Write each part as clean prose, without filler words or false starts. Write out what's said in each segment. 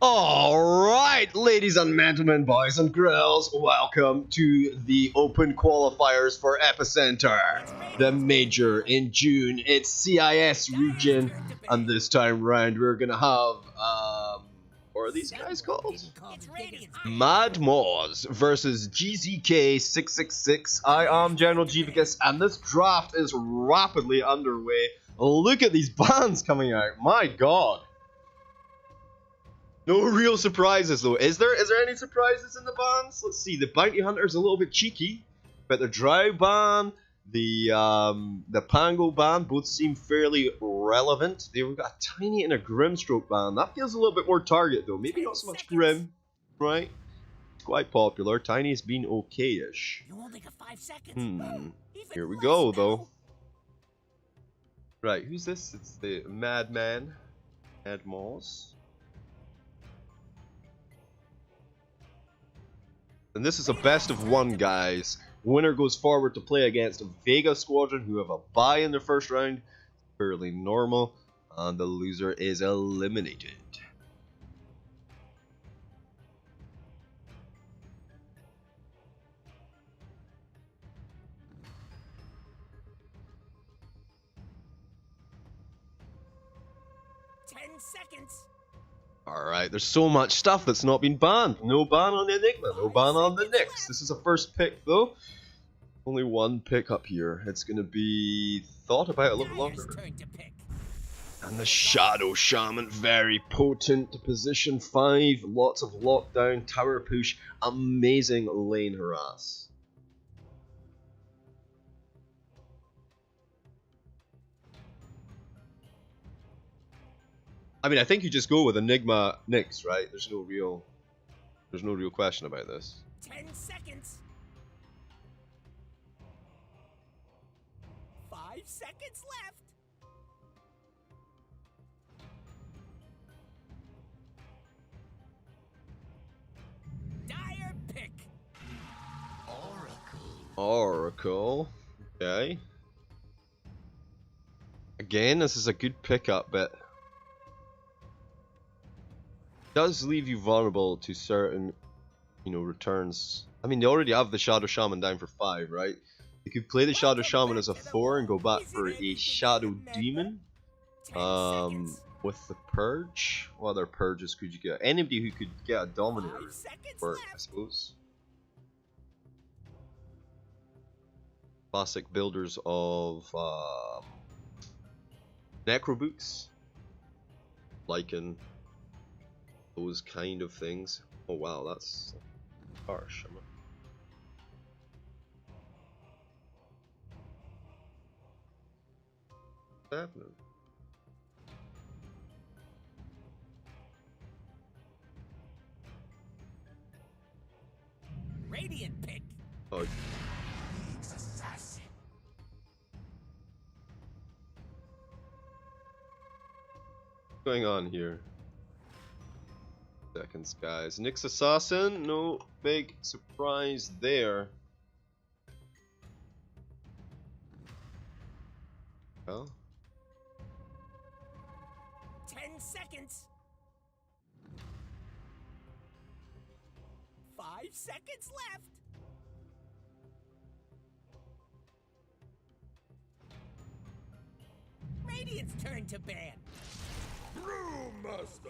Alright, ladies and gentlemen, boys and girls, welcome to the Open qualifiers for Epicenter. The major in June, it's CIS region, and this time round we're gonna have, what are these guys called? Mad Moz versus GZK666. I am General Gvicus, and this draft is rapidly underway. Look at these bans coming out, my god. No real surprises though. Is there any surprises in the bans? Let's see. The Bounty Hunter's a little bit cheeky, but the Drow ban, the Pango ban, both seem fairly relevant. They've got a Tiny and a Grimstroke ban. That feels a little bit more target though. Maybe not so much Grim, right? It's quite popular. Tiny's been okay-ish. Here we go though. Right, who's this? It's the Madman, Mad Moz. And this is a best of one, guys. Winner goes forward to play against a Vega squadron who have a bye in their first round. Fairly normal. And the loser is eliminated. Alright, there's so much stuff that's not been banned. No ban on the Enigma, no ban on the Nyx. This is a first pick though. Only one pick up here. It's going to be thought about a little longer. And the Shadow Shaman, very potent. Position 5, lots of lockdown, tower push, amazing lane harass. I mean, I think you just go with Enigma Nyx, right? There's no real question about this. 10 seconds. 5 seconds left. Dire pick. Oracle. Okay. Again, this is a good pickup, but does leave you vulnerable to certain, returns. I mean, they already have the Shadow Shaman down for 5, right? You could play the Shadow Shaman as a 4 and go back for a Shadow Demon. With the Purge. What other Purges could you get? Anybody who could get a Dominator work, I suppose. Classic builders of Necrobooks. Lycan. Those kind of things. Oh wow, that's harsh. What's happening? Radiant pick. Oh. What's going on here? Seconds, guys. Nyx Assassin, no big surprise there. Well, 10 seconds. 5 seconds left. Radiant's turn to ban. Brewmaster.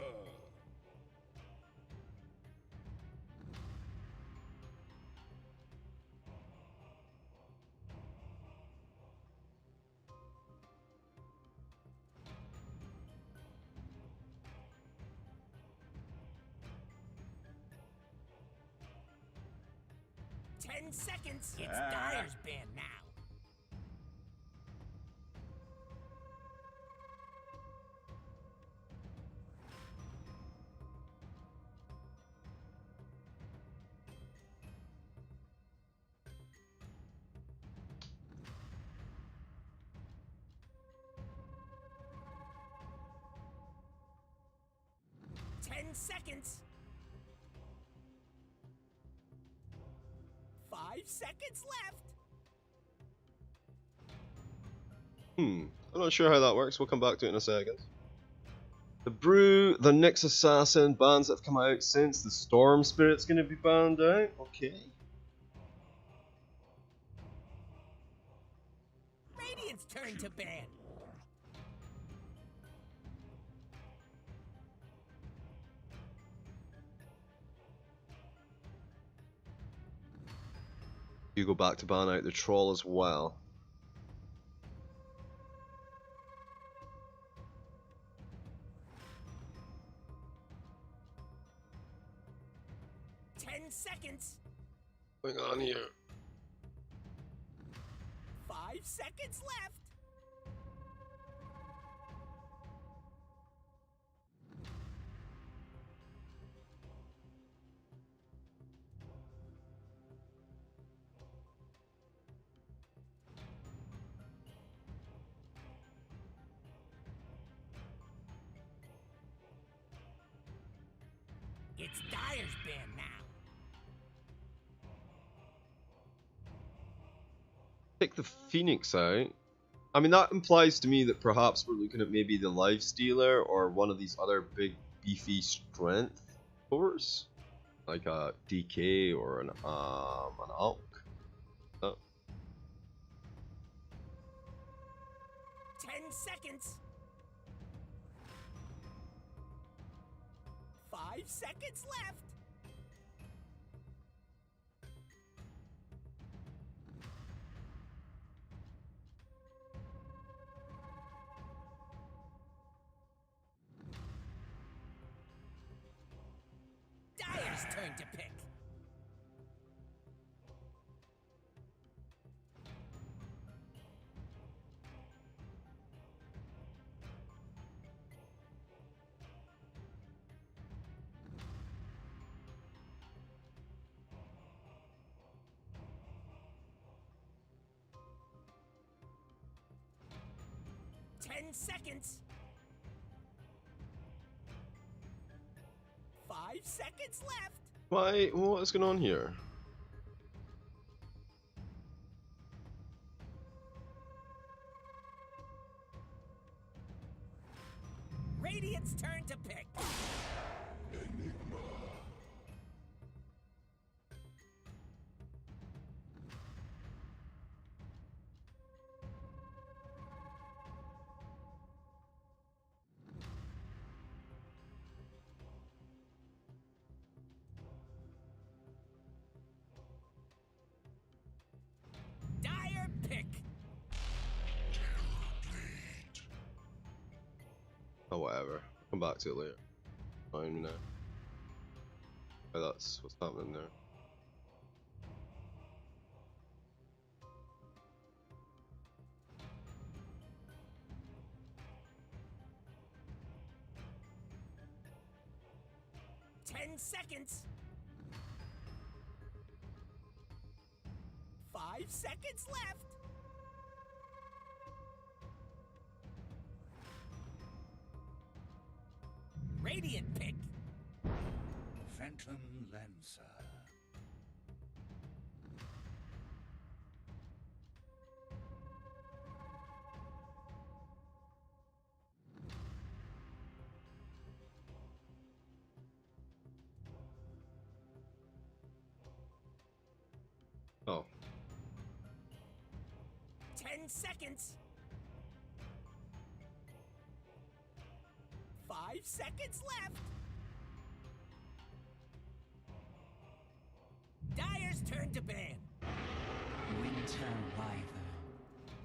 Seconds. It's Dire's ban now. Seconds. 5 seconds left. I'm not sure how that works. We'll come back to it in a second. The Brew, the Nyx Assassin, bands that have come out since. The Storm Spirit's going to be banned out. Okay. Radiant's turn to ban. You go back to ban out the Troll as well. Seconds. What's going on here? 5 seconds left. It's Dyer's ban now. Take the Phoenix out. I mean, that implies to me that perhaps we're looking at maybe the Life Stealer or one of these other big beefy strength cores, like a DK or an Alk. Oh. 10 seconds. 5 seconds left. Dyer's turn to pick. Seconds. 5 seconds left. Why? What is going on here? Radiant's turn to pick. Oh, whatever. I'll come back to it later. Fine me now. Oh, that's what's happening there. Seconds. 5 seconds left. Radiant pick. Phantom Lancer. Oh. 10 seconds. 5 seconds left. Dyer's turn to ban. Winter Wyvern.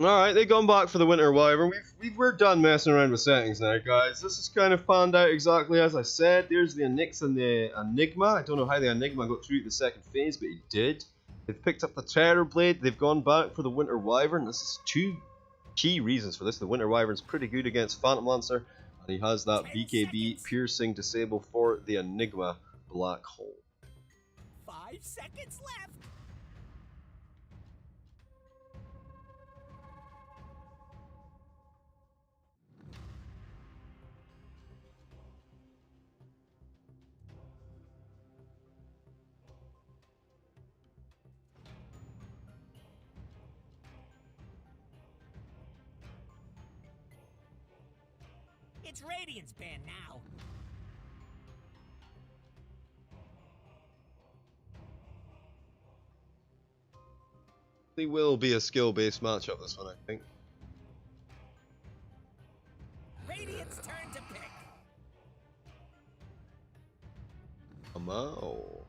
Alright, they've gone back for the Winter Wyvern. We're done messing around with settings now, guys. This is kind of panned out exactly as I said. There's the Nyx and the Enigma. I don't know how the Enigma got through the second phase, but he did. They've picked up the Terror Blade. They've gone back for the Winter Wyvern. This is two key reasons for this. The Winter Wyvern's pretty good against Phantom Lancer, and he has that BKB piercing disable for the Enigma Black Hole. 5 seconds left. It's Radiant's band now. It will be a skill-based matchup, this one, I think. Radiant's turn to pick. Amao.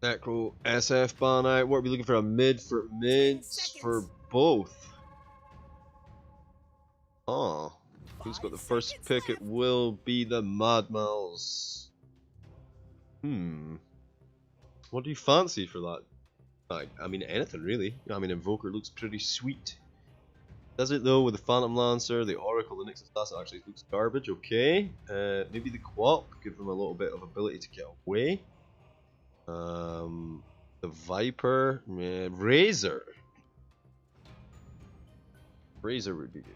Necro, SF ban out. What are we looking for? A mid for mids for both. Oh, who's got the first pick? It will be the Mad Mouse. What do you fancy for that? I mean, anything really. I mean, Invoker looks pretty sweet. Does it though with the Phantom Lancer, the Oracle, the Nyx Assassin actually looks garbage. Okay, maybe the Quap, give them a little bit of ability to get away. The Viper, Razor. Razor would be good.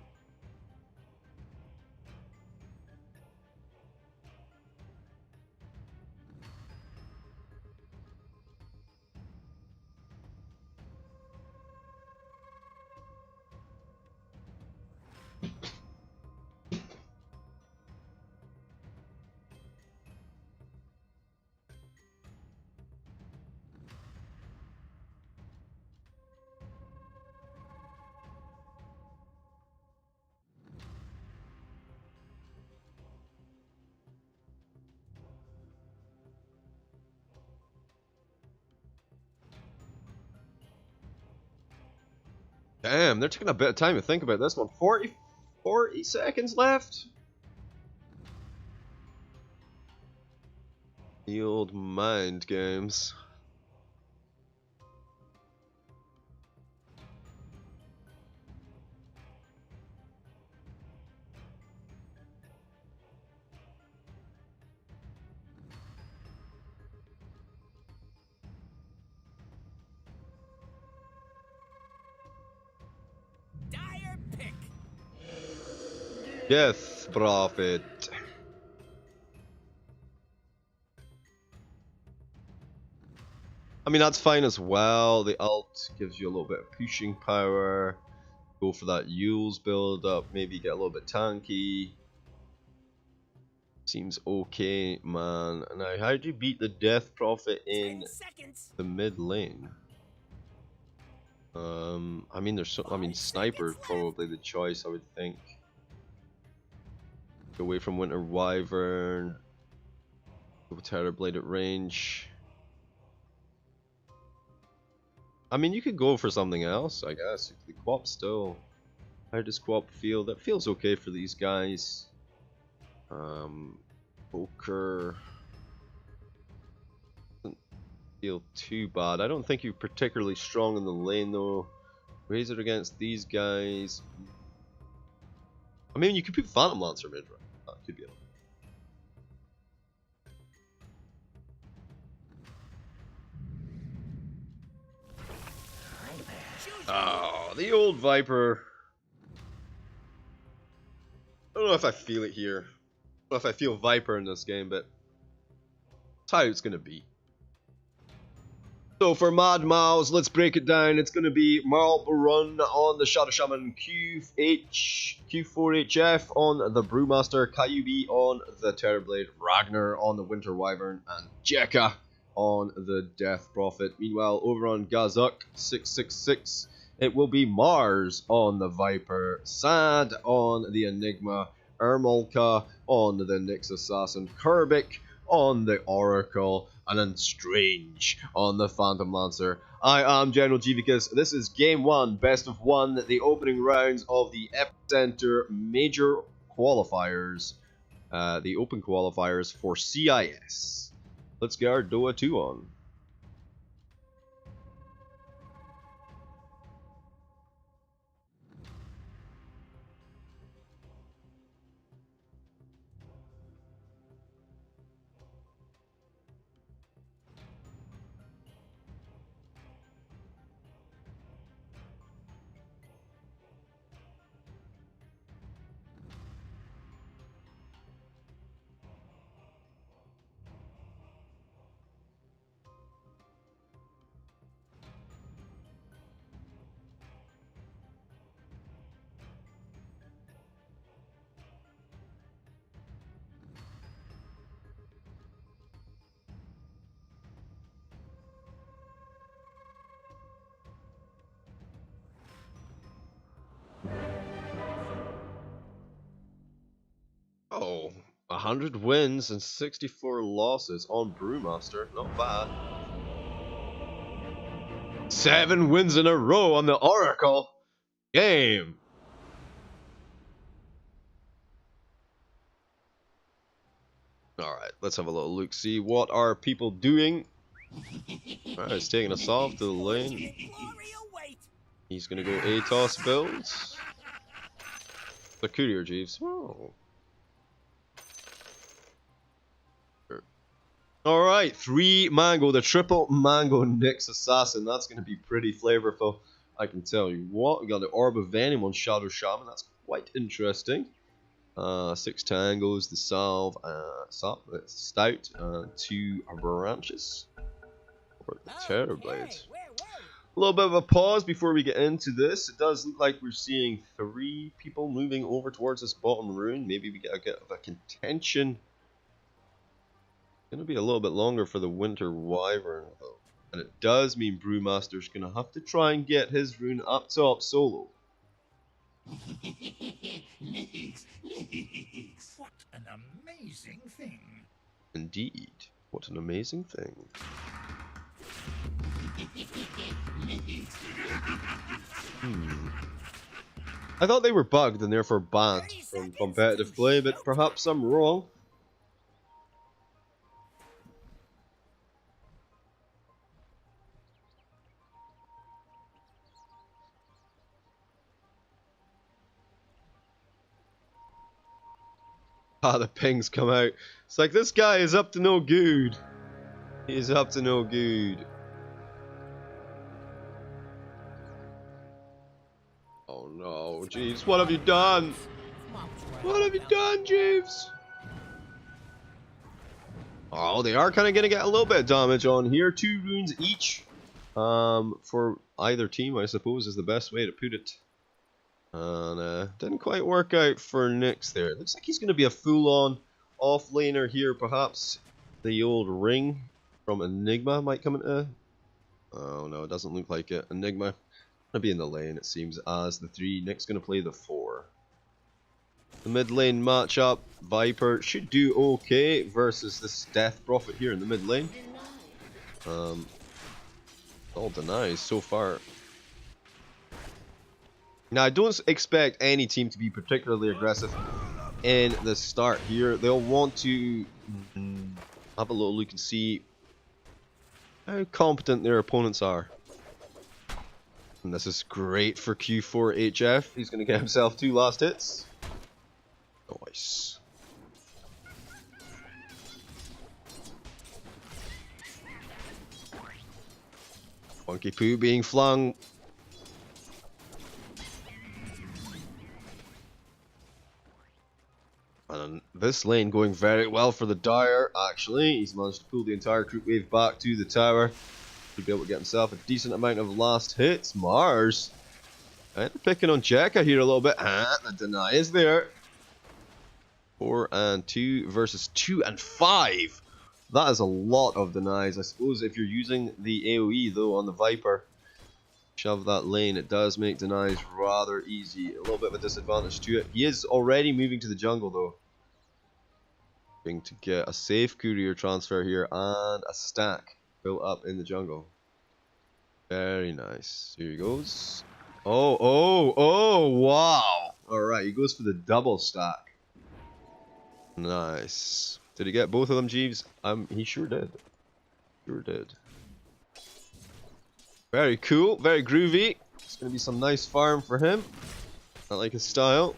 Damn, they're taking a bit of time to think about this one. 40 seconds left. The old mind games. Dire pick. Death Prophet. I mean, that's fine as well. The ult gives you a little bit of pushing power. Go for that Yule's build up. Maybe get a little bit tanky. Seems okay, man. Now, how do you beat the Death Prophet in the mid lane? I mean, Sniper is probably the choice, I would think. Go away from Winter Wyvern. Go Terrorblade at range. I mean, you could go for something else, I guess. The Quap still. How does Quap feel? That feels okay for these guys. Poker doesn't feel too bad. I don't think you're particularly strong in the lane though. Razor against these guys. I mean, you could put Phantom Lancer mid, right? That could be it. Oh, the old Viper. I don't know if I feel it here. I don't know if I feel Viper in this game, but that's how it's gonna be. So for Mad Mouse, let's break it down. It's gonna be Marl Barun on the Shadow Shaman, Q4HF on the Brewmaster, Kyubi on the Terrorblade, Ragnar on the Winter Wyvern, and Jekka on the Death Prophet. Meanwhile, over on Gazuk 666, it will be Mars on the Viper, Sad on the Enigma, Ermolka on the Nyx Assassin, Kerbik on the Oracle, and then Strange on the Phantom Lancer. I am General Jivicus. This is Game 1, Best of 1, the opening rounds of the Epicenter Major Qualifiers, the Open Qualifiers for CIS. Let's get our Dota 2 on. Oh, 100 wins and 64 losses on Brewmaster. Not bad. 7 wins in a row on the Oracle. Game. Alright, let's have a little look. See what are people doing. Alright, he's taking us off to the lane. He's gonna go ATOS builds. The courier Jeeves. Oh. Alright, 3 mango, the triple mango Nyx Assassin. That's going to be pretty flavorful, I can tell you what. We got the Orb of Venom on Shadow Shaman. That's quite interesting. 6 tangos, the salve, stout, 2 branches. Or the Terror Blades. A little bit of a pause before we get into this. It does look like we're seeing 3 people moving over towards this bottom rune. Maybe we get a bit of a contention. Going to be a little bit longer for the Winter Wyvern though, and it does mean Brewmaster's going to have to try and get his rune up top solo. What an amazing thing! Indeed, what an amazing thing. I thought they were bugged and therefore banned from competitive play, but perhaps I'm wrong. Ah, the pings come out. It's like, this guy is up to no good. He's up to no good. Oh no, Jeeves, what have you done? What have you done, Jeeves? Oh, they are kind of going to get a little bit of damage on here. 2 runes each. For either team, I suppose, is the best way to put it. And didn't quite work out for Nyx there. It looks like he's going to be a full-on off-laner here. Perhaps the old ring from Enigma might come into... Oh no, it doesn't look like it. Enigma going to be in the lane, it seems, as the 3. Nyx going to play the 4. The mid lane matchup, Viper should do okay versus this Death Prophet here in the mid lane. All denies so far. Now, I don't expect any team to be particularly aggressive in the start here. They'll want to have a little look and see how competent their opponents are. And this is great for Q4 HF. He's going to get himself 2 last hits. Nice. Funky Poo being flung. And this lane going very well for the Dire, actually. He's managed to pull the entire Creep Wave back to the tower. Should be able to get himself a decent amount of last hits. Mars. They're picking on Jekka here a little bit. The deny is there. 4 and 2 versus 2 and 5. That is a lot of denies. I suppose if you're using the AoE though on the Viper, shove that lane, it does make denies rather easy. A little bit of a disadvantage to it. He is already moving to the jungle though. Going to get a safe courier transfer here and a stack built up in the jungle. Very nice. Here he goes. Oh, wow. Alright, he goes for the double stack. Nice. Did he get both of them, Jeeves? He sure did. Sure did. Very cool, very groovy. It's going to be some nice farm for him. I like his style.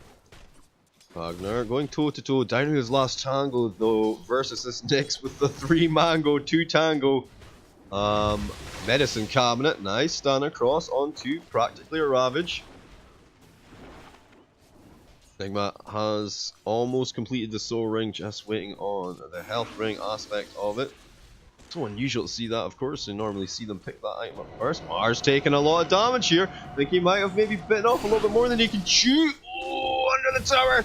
Wagner going toe-to-toe, down to his last tango though, versus this Nyx with the 3 mango, 2 tango. Medicine cabinet, nice, stand across onto practically a Ravage. Enigma has almost completed the soul ring, just waiting on the health ring aspect of it. So unusual to see that, of course. You normally see them pick that item up first. Mars taking a lot of damage here. I think he might have maybe bitten off a little bit more than he can chew. Oh, under the tower.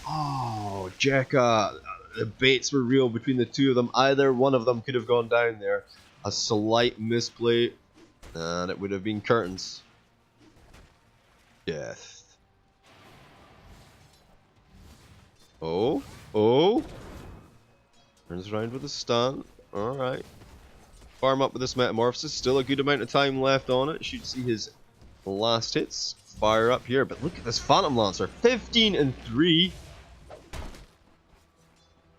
Oh, Jekka. The baits were real between the 2 of them. Either one of them could have gone down there. A slight misplay, and it would have been curtains. Death. Oh, oh. Turns around with a stun. Alright. Farm up with this Metamorphosis. Still a good amount of time left on it. Should see his last hits. Fire up here. But look at this Phantom Lancer. 15 and 3.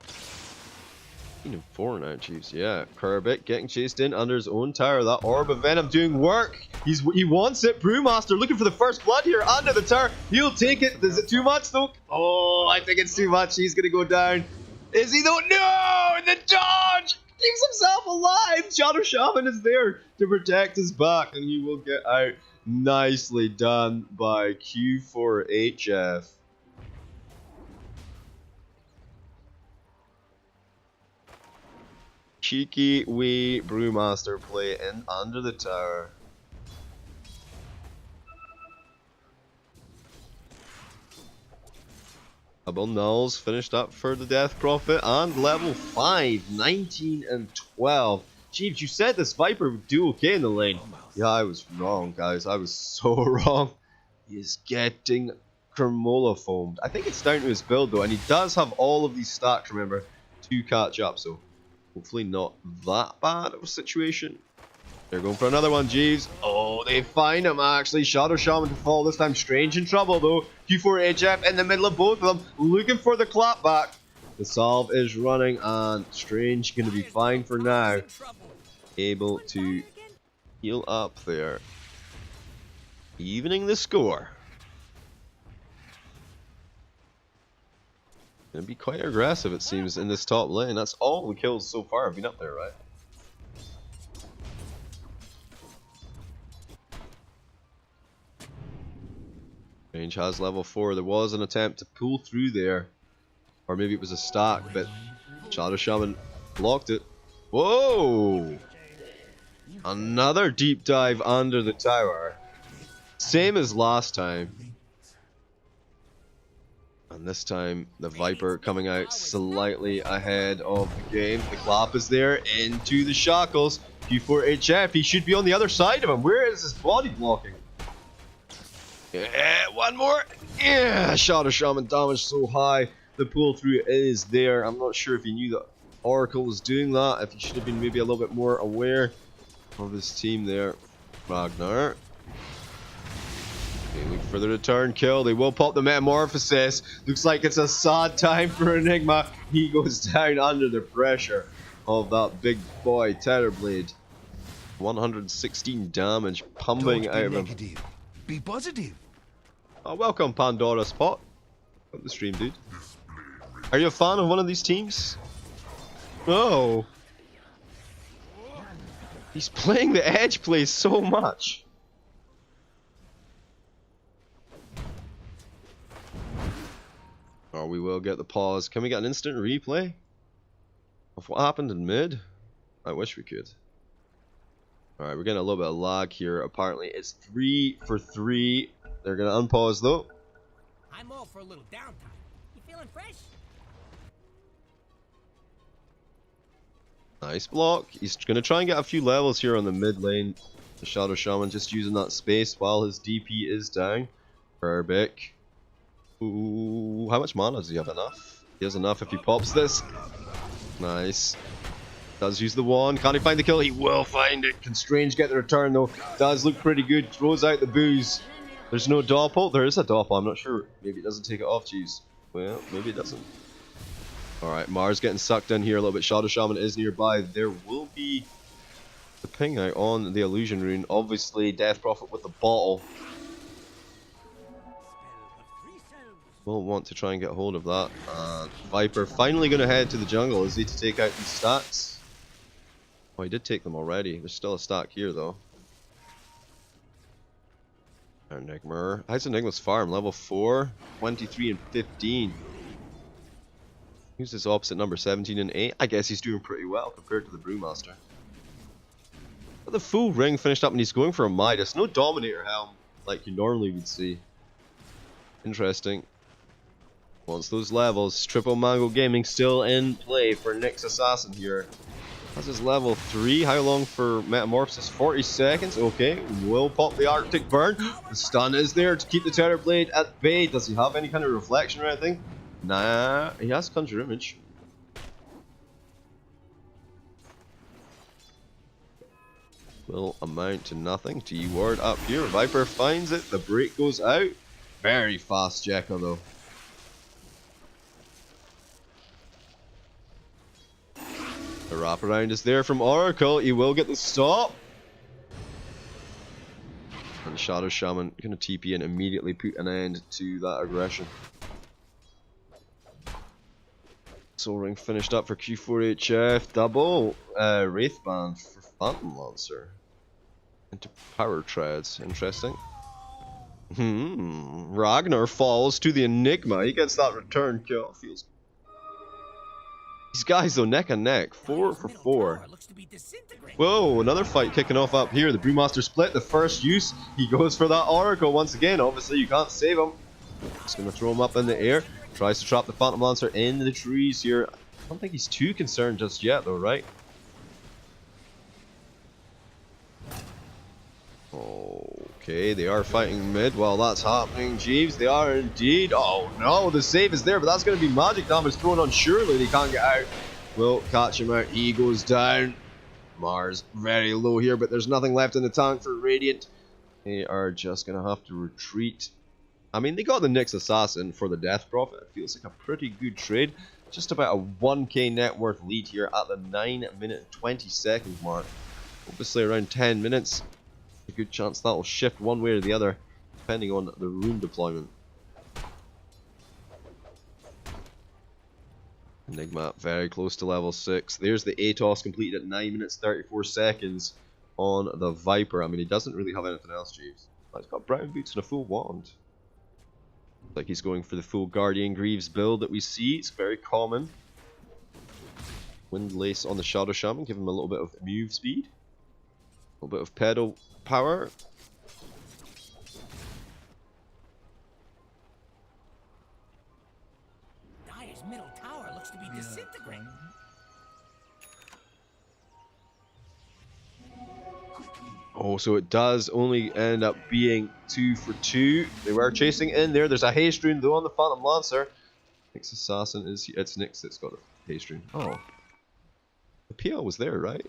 15 and 4 now, Chiefs. Yeah. Kerbit getting chased in under his own tower. That Orb of Venom doing work. He wants it. Brewmaster looking for the first blood here under the tower. He'll take it. Is it too much though? Oh, I think it's too much. He's going to go down. Is he though? No! The dodge! Keeps himself alive! Shadow Shaman is there to protect his back, and he will get out. Nicely done by Q4HF. Cheeky wee Brewmaster play in under the tower. Double nulls finished up for the Death Prophet and level 5, 19 and 12. Jeeves, you said this Viper would do okay in the lane. Yeah, I was wrong, guys. I was so wrong. He is getting Cremola foamed. I think it's down to his build though, and he does have all of these stacks, remember, to catch up. So hopefully not that bad of a situation. They're going for another one, Jeeves. Oh, they find him actually. Shadow Shaman to fall this time. Strange in trouble though. Q4HF in the middle of both of them, looking for the clapback. The salve is running, and Strange going to be fine for now. Able to heal up there. Evening the score. Going to be quite aggressive, it seems, in this top lane. That's all the kills so far have been up there, right? Strange has level 4. There was an attempt to pull through there. Or maybe it was a stack, but Shadow Shaman blocked it. Whoa! Another deep dive under the tower. Same as last time. And this time, the Viper coming out slightly ahead of the game. The clap is there into the shackles. Q4HF, he should be on the other side of him. Where is his body blocking? Yeah, one more. Yeah, Shadow Shaman damage so high. The pull through is there. I'm not sure if he knew that Oracle was doing that. If he should have been maybe a little bit more aware of his team there. Ragnar. Okay, look for the return kill. They will pop the Metamorphosis. Looks like it's a sad time for Enigma. He goes down under the pressure of that big boy Terrorblade. 116 damage pumping out of him. Be positive. Oh, welcome Pandora Spot. Welcome to the stream, dude. Are you a fan of one of these teams? Oh. He's playing the edge play so much. Oh, we will get the pause. Can we get an instant replay of what happened in mid? I wish we could. Alright, we're getting a little bit of lag here. Apparently it's 3 for 3. They're going to unpause though. I'm all for a little downtime. You feeling fresh? Nice block. He's going to try and get a few levels here on the mid lane. The Shadow Shaman just using that space while his DP is down. Verbic. Ooh, how much mana does he have? Enough? He has enough if he pops this. Nice. Does use the wand. Can he find the kill? He will find it. Can Strange get the return though? Does look pretty good. Throws out the booze. There's no doppel. There is a doppel. I'm not sure. Maybe it doesn't take it off. Jeez. Well, maybe it doesn't. Alright, Mars getting sucked in here a little bit. Shadow Shaman is nearby. There will be the ping out on the illusion rune. Obviously, Death Prophet with the bottle. We'll want to try and get hold of that. Viper finally going to head to the jungle. Is he to take out these stacks? Oh, he did take them already. There's still a stack here though. Enigma. How's Enigma's farm? Level 4, 23 and 15. Who's his opposite number? 17 and 8. I guess he's doing pretty well compared to the Brewmaster. But the full ring finished up and he's going for a Midas. No Dominator helm like you normally would see. Interesting. Wants those levels. Triple Mango Gaming still in play for Nyx Assassin here. That's his level 3. How long for Metamorphosis? 40 seconds. Okay, will pop the Arctic Burn. The stun is there to keep the Terrorblade at bay. Does he have any kind of reflection or anything? Nah, he has Conjure Image. Will amount to nothing. T-ward up here. Viper finds it. The break goes out. Very fast Jekyll though. The wraparound is there from Oracle. He will get the stop. And Shadow Shaman going to TP and immediately put an end to that aggression. Soul Ring finished up for Q4HF. Double Wraith Band for Phantom Lancer. Into Power Treads. Interesting. Ragnar falls to the Enigma. He gets that return kill. Feels. These guys though, neck and neck. 4 for 4. Whoa, another fight kicking off up here. The Brewmaster split. The first use. He goes for that Oracle once again. Obviously, you can't save him. Just going to throw him up in the air. Tries to trap the Phantom Lancer in the trees here. I don't think he's too concerned just yet though, right? Okay, they are fighting mid while that's happening. Jeeves, they are indeed. Oh no, the save is there, but that's going to be magic damage thrown on. Surely they can't get out. Will catch him out. He goes down. Mars very low here, but there's nothing left in the tank for Radiant. They are just going to have to retreat. I mean, they got the Nyx Assassin for the Death Prophet. It feels like a pretty good trade. Just about a 1k net worth lead here at the 9-minute 20-second mark. Obviously around 10 minutes. A good chance that will shift one way or the other, depending on the rune deployment. Enigma very close to level 6. There's the ATOS completed at 9 minutes 34 seconds on the Viper. I mean, he doesn't really have anything else, Jeeves. He's got brown boots and a full wand. Like he's going for the full Guardian Greaves build that we see. It's very common. Windlace on the Shadow Shaman, give him a little bit of move speed. A little bit of pedal power. Dire's middle tower looks to be disintegrating. Oh, so it does only end up being 2 for 2. They were chasing in there. There's a haste rune though on the Phantom Lancer. Nyx Assassin is here. It's Nyx that's got a haste rune. Oh. The PL was there, right?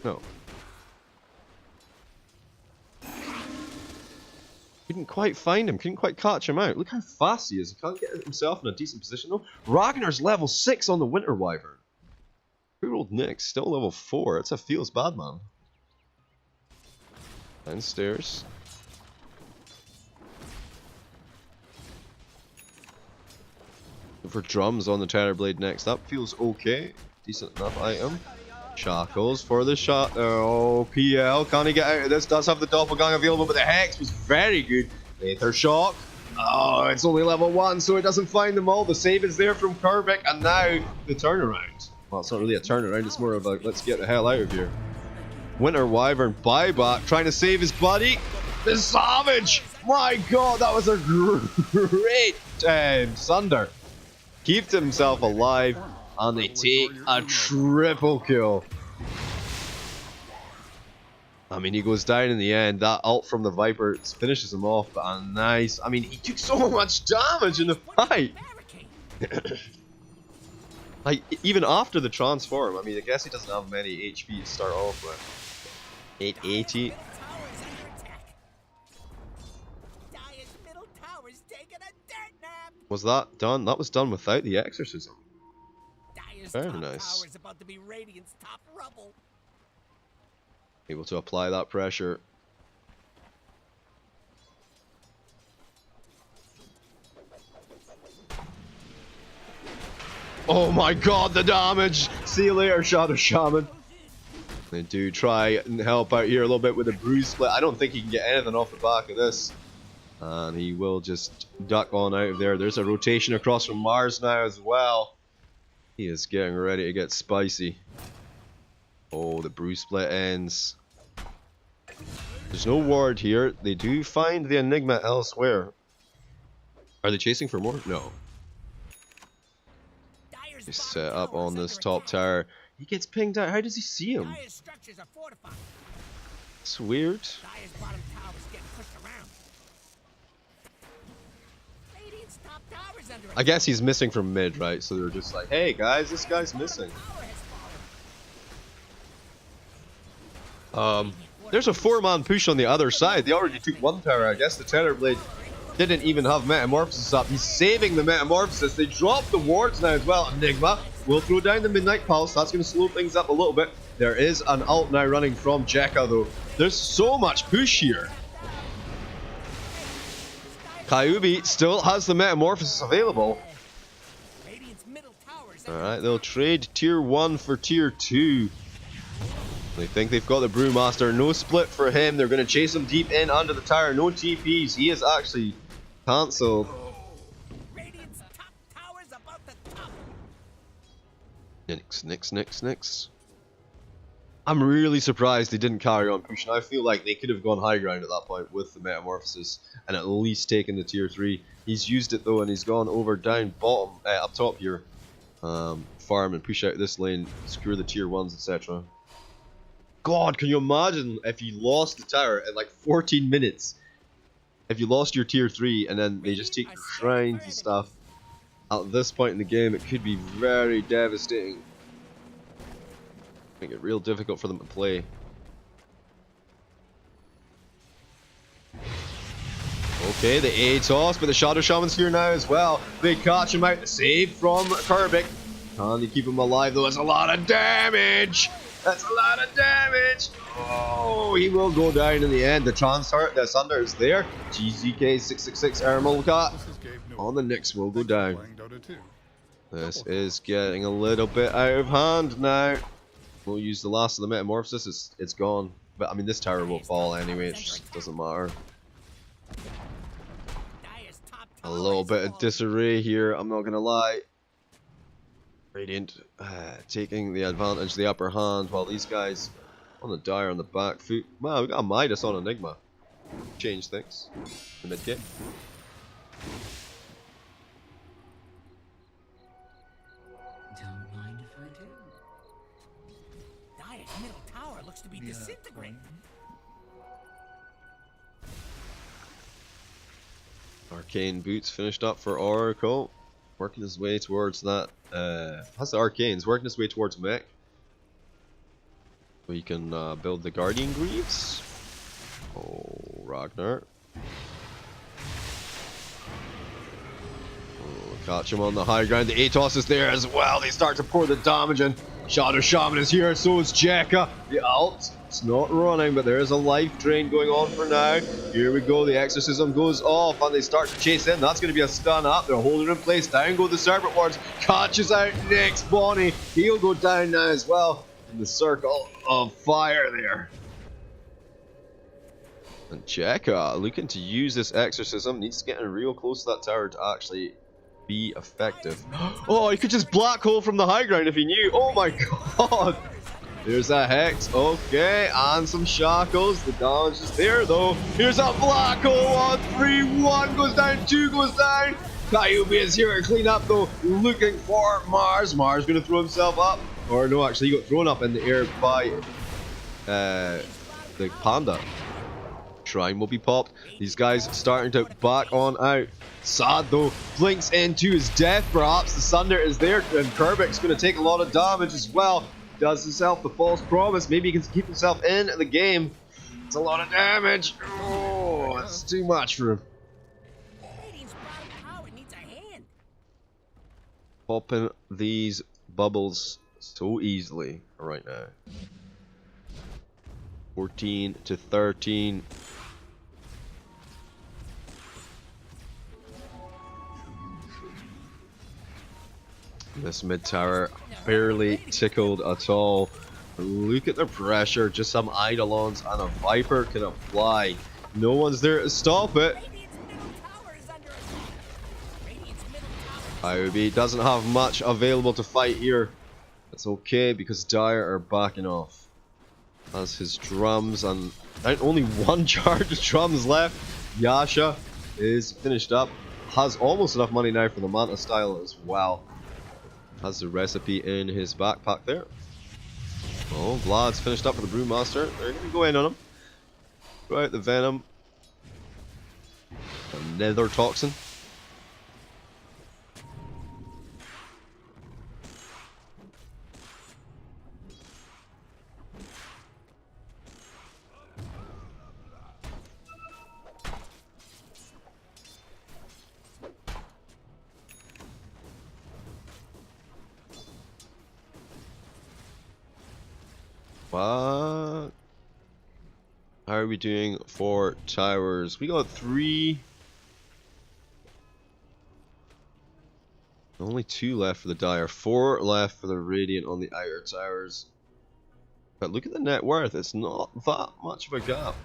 No. Couldn't quite find him, couldn't quite catch him out. Look how fast he is. He can't get himself in a decent position though. Ragnar's level 6 on the Winter Wyvern. Poor old Nyx, still level 4. It's a feels bad, man. Downstairs. For drums on the Terrorblade next. That feels okay. Decent enough item. Shackles for the shot. Oh, PL. Can he get out of this? Does have the Doppelgang available, but the Hex was very good. Aether Shock. Oh, it's only level 1, so it doesn't find them all. The save is there from Kervik, and now the turnaround. Well, it's not really a turnaround, it's more of a let's get the hell out of here. Winter Wyvern buyback, trying to save his buddy. The Savage! My god, that was a great Sunder. Keeps himself alive, and they take a triple kill. I mean, he goes down in the end. That ult from the Viper finishes him off, but a nice. I mean, he took so much damage in the fight. Like, even after the transform, I mean, I guess he doesn't have many HP to start off with. 880. Was that done? That was done without the exorcism. Very nice. Able to apply that pressure. Oh my god, the damage! See you later, Shadow Shaman. They do try and help out here a little bit with the bruise split. I don't think he can get anything off the back of this. And he will just duck on out of there. There's a rotation across from Mars now as well. He is getting ready to get spicy. Oh, the bruise split ends. There's no ward here. They do find the Enigma elsewhere. Are they chasing for more? No. They set up on this top tower. He gets pinged out. How does he see him? It's weird. I guess he's missing from mid, right? So they're just like, hey guys, this guy's missing. There's a 4-man push on the other side. They already took one tower. I guess the Terrorblade didn't even have Metamorphosis up. He's saving the Metamorphosis. They drop the wards now as well. Enigma will throw down the Midnight Pulse. That's going to slow things up a little bit. There is an ult now running from Jekka though. There's so much push here. Kyubi still has the Metamorphosis available. Alright, they'll trade tier 1 for tier 2. They think they've got the Brewmaster. No split for him. They're going to chase him deep in under the tower. No TPs. He is actually cancelled. Nix. I'm really surprised they didn't carry on pushing. I feel like they could have gone high ground at that point with the Metamorphosis and at least taken the tier 3. He's used it though, and he's gone over down bottom, up top here. Farm and push out this lane, secure the tier 1s, etc. God, can you imagine if you lost the tower in like 14 minutes? If you lost your tier 3 and then they just take your shrines and stuff. At this point in the game, it could be very devastating. Make it real difficult for them to play. Okay, the A toss, but the Shadow Shaman's here now as well. They catch him out. The save from Kerbik. Can they keep him alive though? That's a lot of damage. That's a lot of damage. Oh, he will go down in the end. The Sunder is there. GZK 666 Ermalcat on the Nyx will go down. This is getting a little bit out of hand now. We'll use the last of the Metamorphosis. It's gone. But I mean, this tower will fall anyway. It just doesn't matter. A little bit of disarray here. I'm not gonna lie. Radiant taking the advantage, the upper hand, while these guys on the Dire on the back foot. Wow, we got a Midas on Enigma. Change things. The mid game. Don't mind if I do. Dire's middle tower looks to be disintegrating. Arcane Boots finished up for Oracle. Working his way towards that. Has the Arcanes working his way towards mech. We can build the Guardian Greaves. Oh, Ragnar. Oh, catch him on the high ground. The Atos is there as well. They start to pour the damage in. Shadow Shaman is here, so is Jekka. The ult, it's not running, but there is a life drain going on for now. Here we go, the Exorcism goes off, and they start to chase in. That's going to be a stun up. They're holding in place. Down go the Serpent Wards. Catches out Nyx. Bonnie. He'll go down now as well. In the circle of fire there. And Jekka looking to use this Exorcism. Needs to get in real close to that tower to actually be effective. Oh, he could just black hole from the high ground if he knew. Oh my god. There's a Hex. Okay, and some Shackles. The damage is there though. Here's a black hole on 3, 1 goes down, 2 goes down. Kyubi is here to clean up though, looking for Mars. Mars gonna throw himself up. Or no, actually he got thrown up in the air by the Panda. Shrine will be popped. These guys starting to back on out. Sad though, blinks into his death. Perhaps the Sunder is there, and Kerbik's going to take a lot of damage as well. Does himself the false promise. Maybe he can keep himself in the game. It's a lot of damage. Oh, that's too much for him. Popping these bubbles so easily right now. 14 to 13. This mid tower barely tickled at all. Look at the pressure. Just some Eidolons and a Viper can apply. No one's there to stop it. IOB doesn't have much available to fight here. It's okay because Dire are backing off. Has his drums and only one charge of drums left. Yasha is finished up. Has almost enough money now for the Manta style as well. Has the recipe in his backpack there. Oh, Vlad's finished up for the Brewmaster. They're going to go in on him. Go out the Venom. The Nether Toxin. What? How are we doing for towers? We got 3. Only 2 left for the Dire, 4 left for the Radiant on the outer towers. But look at the net worth, it's not that much of a gap.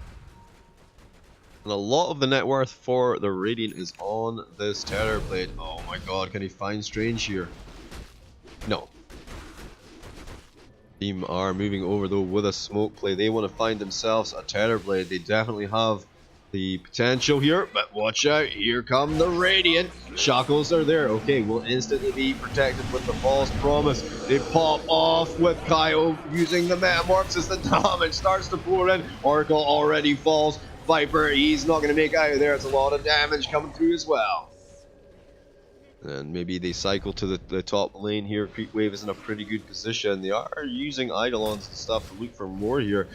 And a lot of the net worth for the Radiant is on this Terror Blade. Oh my god, can he find Strange here? No. Team are moving over though with a smoke play. They want to find themselves a Terror Blade. They definitely have the potential here, but watch out, here come the Radiant. Shackles are there. Okay, we'll instantly be protected with the false promise. They pop off with Kyle using the Metamorphosis. The damage starts to pour in. Oracle already falls. Viper, he's not going to make it out of there. It's a lot of damage coming through as well. And maybe they cycle to the top lane here. Creep Wave is in a pretty good position. They are using Eidolons and stuff to look for more here.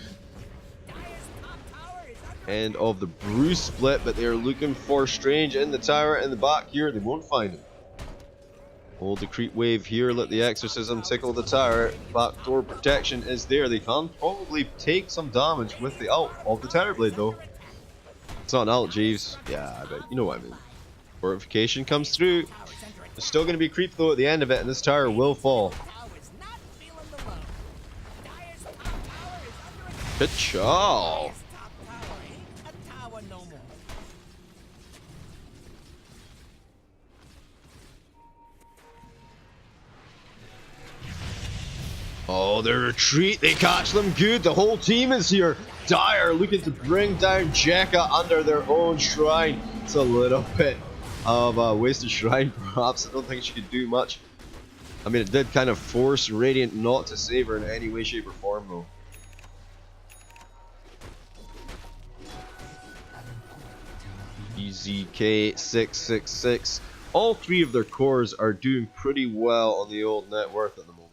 End of the Bruce split, but they're looking for Strange in the tower in the back here. They won't find him. Hold the Creep Wave here, let the Exorcism tickle the tower. Backdoor protection is there. They can probably take some damage with the ult of the Terror Blade though. It's not an ult, Jeeves. Yeah, but you know what I mean. Fortification comes through. There's still going to be creep though at the end of it, and this tower will fall. Good job. Oh, the retreat, they catch them good. The whole team is here. Dire looking to bring down Jekka under their own shrine. It's a little bit of a wasted shrine, perhaps. I don't think she could do much. I mean, it did kind of force Radiant not to save her in any way, shape, or form, though. EZK666. All 3 of their cores are doing pretty well on the old net worth at the moment.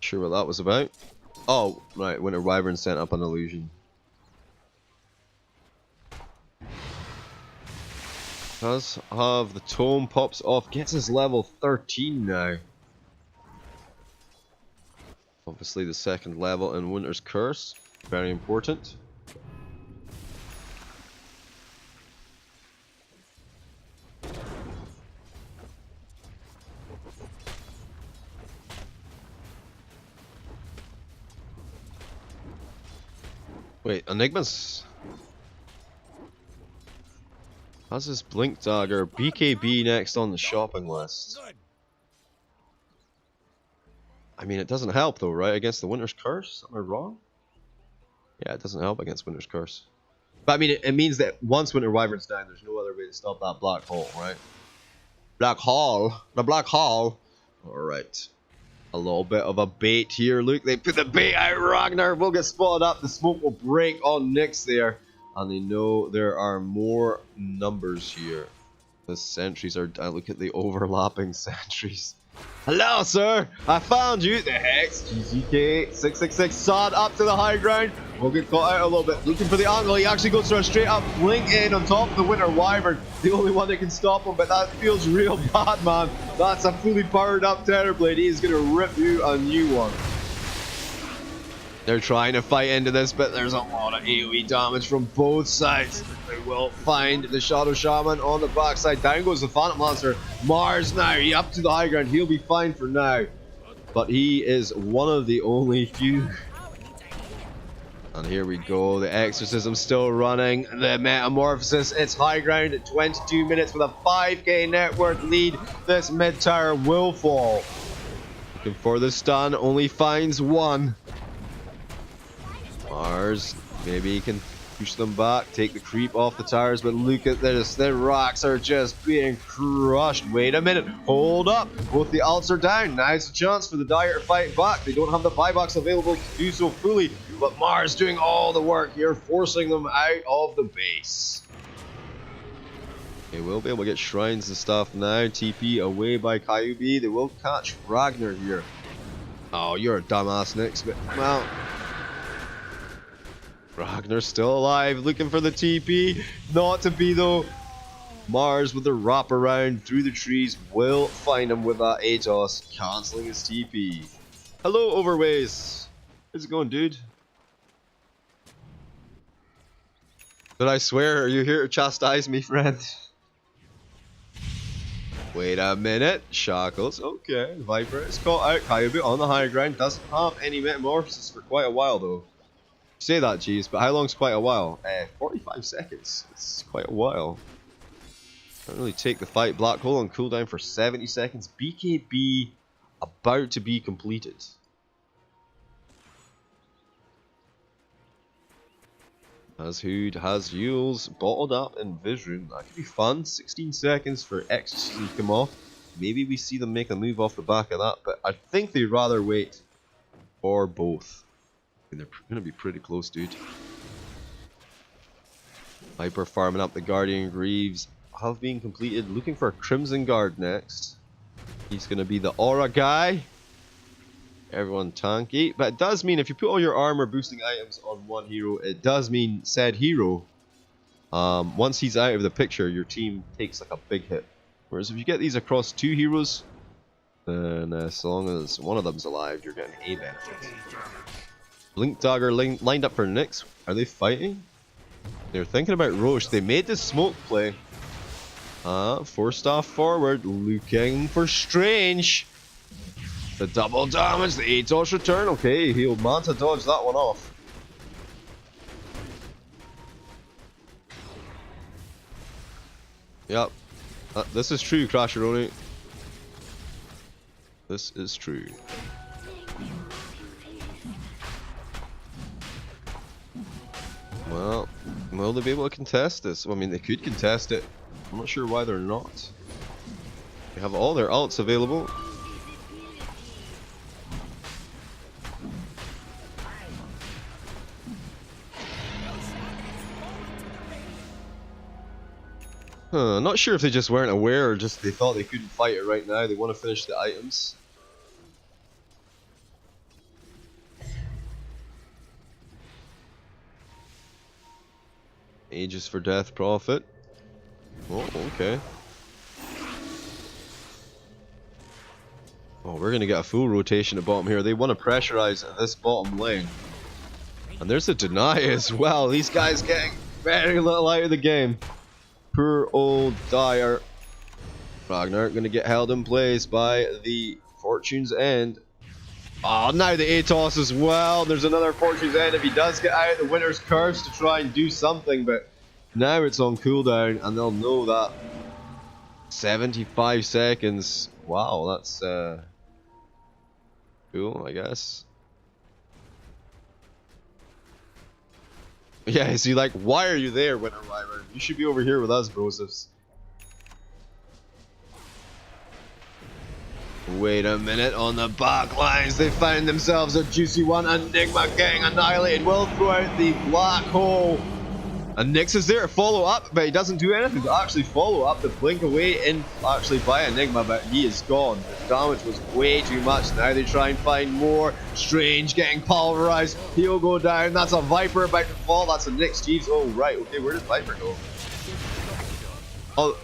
Sure what that was about. Oh, right, Winter Wyvern sent up an illusion. Does have the tome, pops off, gets his level 13 now. Obviously the second level in Winter's Curse, very important. Wait, Enigma's has his Blink Dagger, BKB next on the shopping list. I mean, it doesn't help though, right? Against the Winter's Curse? Am I wrong? Yeah, it doesn't help against Winter's Curse. But I mean, it means that once Winter Wyvern's down, there's no other way to stop that black hole, right? Black hole, the black hole. Alright. A little bit of a bait here. Look, they put the bait out. Ragnar will get spotted up. The smoke will break on Nyx there. And they know there are more numbers here. The sentries are down. Look at the overlapping sentries. Hello, sir. I found you. The Hex. GZK666. Sod up to the high ground. We'll get caught out a little bit. Looking for the angle. He actually goes for a straight up blink in on top of the Winter Wyvern. The only one that can stop him, but that feels real bad, man. That's a fully powered up Terror Blade. He's going to rip you a new one. They're trying to fight into this, but there's a lot of AoE damage from both sides. They will find the Shadow Shaman on the backside. Down goes the Phantom Lancer. Mars now, he up to the high ground. He'll be fine for now. But he is one of the only few. And here we go. The Exorcism still running. The Metamorphosis. It's high ground at 22 minutes with a 5k net worth lead. This mid tower will fall. Looking for the stun. Only finds one. Mars, maybe he can push them back, take the creep off the towers, but look at this, the rocks are just being crushed. Wait a minute, hold up, both the ults are down. Now's a chance for the Dire to fight back. They don't have the buybacks available to do so fully, but Mars doing all the work here, forcing them out of the base. They will be able to get shrines and stuff now. TP away by Kyubi. They will catch Ragnar here. Oh, you're a dumbass, Nix, but well. Ragnar's still alive, looking for the TP. Not to be though. Mars with the wrap around through the trees will find him with that Atos, cancelling his TP. Hello, Overways. How's it going, dude? Did I swear? Are you here to chastise me, friend? Wait a minute. Shackles. Okay. Viper is caught out. Kyubi on the high ground. Doesn't have any metamorphosis for quite a while, though. Say that, jeez, but how long's quite a while? 45 seconds. It's quite a while. Don't really take the fight. Black hole on cooldown for 70 seconds. BKB about to be completed. Has Hood, has Yules, bottled up in Vision. That could be fun. 16 seconds for Ecstasy to come off. Maybe we see them make a move off the back of that, but I think they'd rather wait for both. And they're going to be pretty close, dude. Viper farming up the Guardian Greaves have been completed. Looking for a Crimson Guard next. He's going to be the Aura guy. Everyone tanky. But it does mean if you put all your armor boosting items on one hero, it does mean said hero, once he's out of the picture, your team takes like a big hit. Whereas if you get these across two heroes, then as long as one of them's alive, you're getting a benefit. Blink Dagger lined up for Nyx. Are they fighting? They're thinking about Roche. They made the smoke play. 4 staff forward, looking for Strange. The double damage, the Atos return. Okay, he'll Manta dodge that one off. Yep. This is true, Crasheroni. This is true. Well, will they be able to contest this? Well, I mean, they could contest it. I'm not sure why they're not. They have all their ults available. Not sure if they just weren't aware or just they thought they couldn't fight it right now. They want to finish the items. Aegis for Death Prophet. Oh, okay. Oh, we're gonna get a full rotation at bottom here. They want to pressurize this bottom lane. And there's a deny as well. These guys getting very little out of the game. Poor old Dire. Ragnar gonna get held in place by the Fortune's End. Oh, now the Atos as well. There's another Fortune's End if he does get out. The Winter's Curse to try and do something, but now it's on cooldown and they'll know that. 75 seconds. Wow, that's cool, I guess. Yeah, is he like, why are you there, Winter Wyvern? You should be over here with us, brosives. Wait a minute, on the back lines, they found themselves a juicy one. Enigma getting annihilated. Will throw out the black hole. And Nyx is there to follow up, but he doesn't do anything to actually follow up. The blink away in actually by Enigma, but he is gone. The damage was way too much. Now they try and find more. Strange getting pulverized. He'll go down. That's a Viper about to fall. That's a Nyx Chiefs. Oh, right. Okay, where did Viper go? Oh,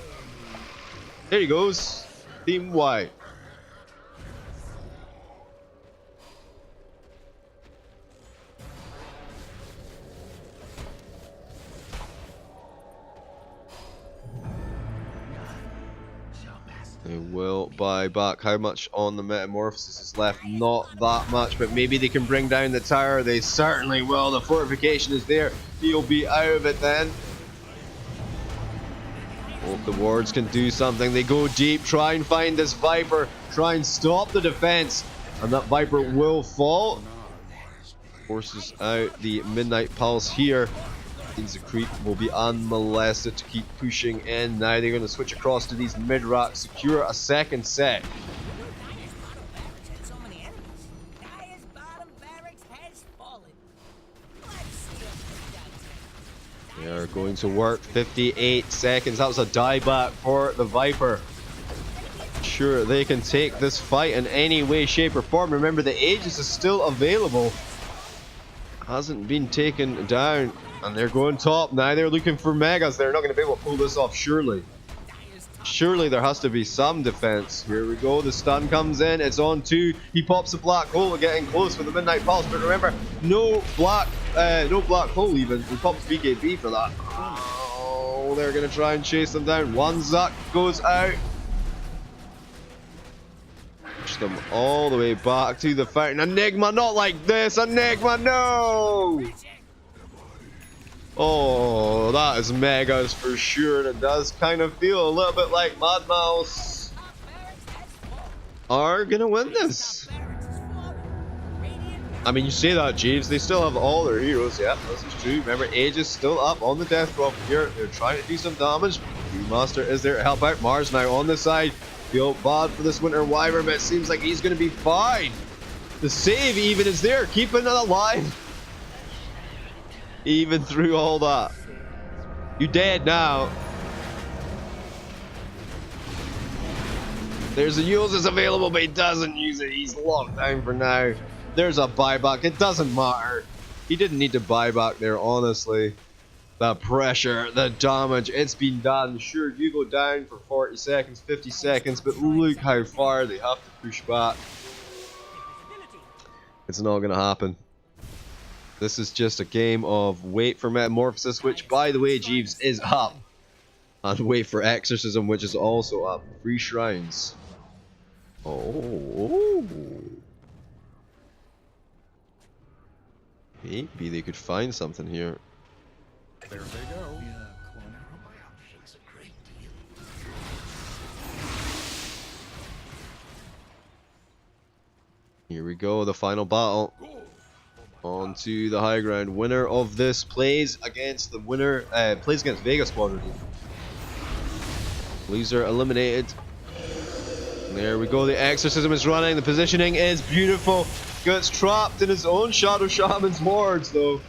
there he goes. Team White. They will buy back. How much on the metamorphosis is left? Not that much, but maybe they can bring down the tower. They certainly will. The fortification is there. He'll be out of it then. Hope the wards can do something. They go deep, try and find this Viper, try and stop the defense, and that Viper will fall. Forces out the Midnight Pulse here. The creep will be unmolested to keep pushing in. Now they're going to switch across to these mid-racks, secure a second set. They are going to work 58 seconds. That was a dieback for the Viper. Sure, they can take this fight in any way, shape, or form. Remember, the Aegis is still available. Hasn't been taken down. And they're going top. Now they're looking for Megas. They're not going to be able to pull this off, surely. Surely there has to be some defense. Here we go. The stun comes in. It's on 2. He pops the black hole, getting close with the Midnight Pulse. But remember, no black hole even. We popped BKB for that. Oh, they're going to try and chase them down. One Zuck goes out. Push them all the way back to the fountain. Enigma, not like this. Enigma, no! Oh, that is Megas for sure. And it does kind of feel a little bit like Mad Mouse are gonna win this. I mean, you say that, Jeeves. They still have all their heroes. Yeah, this is true. Remember, Aegis still up on the death drop here. They're trying to do some damage. Master is there to help out. Mars now on the side. Feel bad for this Winter Wyvern, but it seems like he's gonna be fine. The save even is there, keeping it alive. Even through all that. You dead now. There's a Ulysses available, but he doesn't use it. He's locked down for now. There's a buyback. It doesn't matter. He didn't need to buy back there, honestly. The pressure, the damage, it's been done. Sure, you go down for 40 seconds, 50 seconds, but look how far they have to push back. It's not going to happen. This is just a game of wait for Metamorphosis, which, by the way, Jeeves, is up. And wait for Exorcism, which is also up. 3 shrines. Oh. Maybe they could find something here. There they go. Here we go, the final battle. On to the high ground. Winner of this plays against the winner, plays against Vega Squadron. Loser eliminated. And there we go, the Exorcism is running, the positioning is beautiful. Gets trapped in his own Shadow Shaman's wards though.